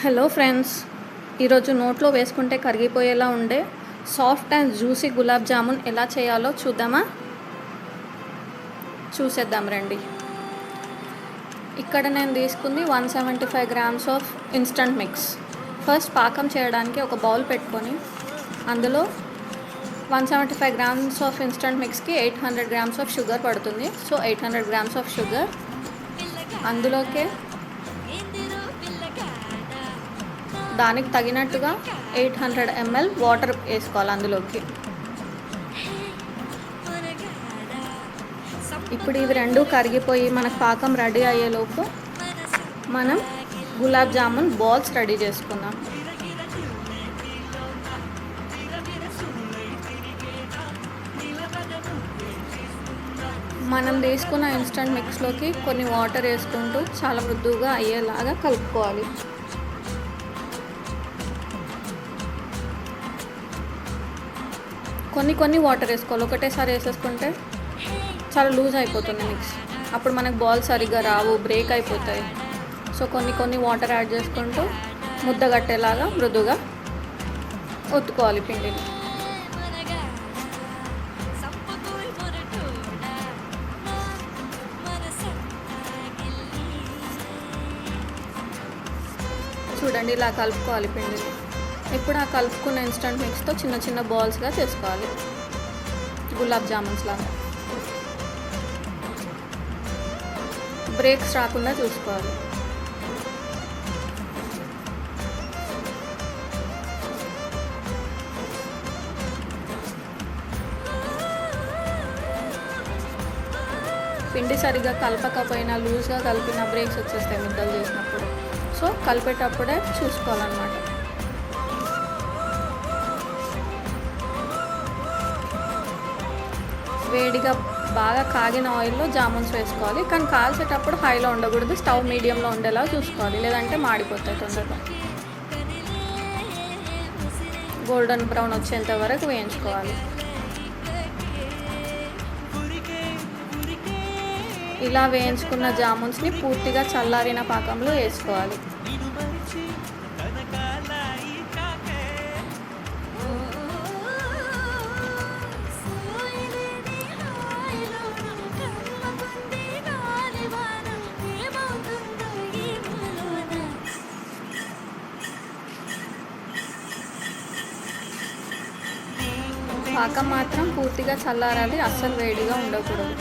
Hello friends, ఈరోజు నోట్లో వేసుకుంటే కరిగిపోయేలా ఉండే soft and juicy gulab jamun ఎలా చేయాలో చూసేద్దాం రండి. ఇక్కడ నేను తీసుకుంది 175 grams of instant mix. First పాకం చేయడానికి ఒక బౌల్ పెట్టుకొని అందులో 175 గ్రామ్స్ ఆఫ్ ఇన్స్టంట్ మిక్స్కి 800 గ్రామ్స్ ఆఫ్ షుగర్ పడుతుంది. సో 800 గ్రామ్స్ ఆఫ్ షుగర్, అందులోకే దానికి తగినట్టుగా 800 ml వాటర్ వేసుకోవాలి అందులోకి. ఇప్పుడు ఇవి రెండు కరిగిపోయి మనకు పాకం రెడీ అయ్యేలోపు మనం గులాబ్ జామున్ బాల్స్ రెడీ చేసుకుందాం. మనం తీసుకున్న ఇన్స్టంట్ మిక్స్లోకి కొన్ని వాటర్ వేసుకుంటూ చాలా మృదువుగా అయ్యేలాగా కలుపుకోవాలి. కొన్ని వాటర్ వేసుకోవాలి. ఒకటేసారి వేసేసుకుంటే చాలా లూజ్ అయిపోతుంది మిక్స్. అప్పుడు మనకు బాల్ సరిగ్గా రావు, బ్రేక్ అయిపోతాయి. సో కొన్ని వాటర్ యాడ్ చేసుకుంటూ ముద్ద కట్టేలాగా మృదుగా ఒత్తుకోవాలి పిండిని. చూడండి, ఇలా కలుపుకోవాలి పిండిని. ఇప్పుడు ఆ కలుపుకున్న ఇన్స్టంట్ మిక్స్తో చిన్న బాల్స్గా చేసుకోవాలి, గులాబ్ జామున్స్ లాగా. బ్రేక్స్ రాకుండా చూసుకోవాలి. పిండి సరిగ్గా కలపకపోయినా లూజ్గా కలిపిన బ్రేక్స్ వచ్చేస్తాయి ముద్దలు చేసినప్పుడు. సో కలిపేటప్పుడే చూసుకోవాలన్నమాట. వేడిగా బాగా కాగిన ఆయిల్లో జామున్స్ వేసుకోవాలి. కానీ కాల్చేటప్పుడు హైలో ఉండకూడదు, స్టవ్ మీడియంలో ఉండేలా చూసుకోవాలి, లేదంటే మాడిపోతాయి తొందరగా. గోల్డెన్ బ్రౌన్ వచ్చేంత వరకు వేయించుకోవాలి. ఇలా వేయించుకున్న జామున్స్ని పూర్తిగా చల్లారిన పాకంలో వేసుకోవాలి. పాకం మాత్రం పూర్తిగా చల్లారాలి, అస్సలు వేడిగా ఉండకూడదు.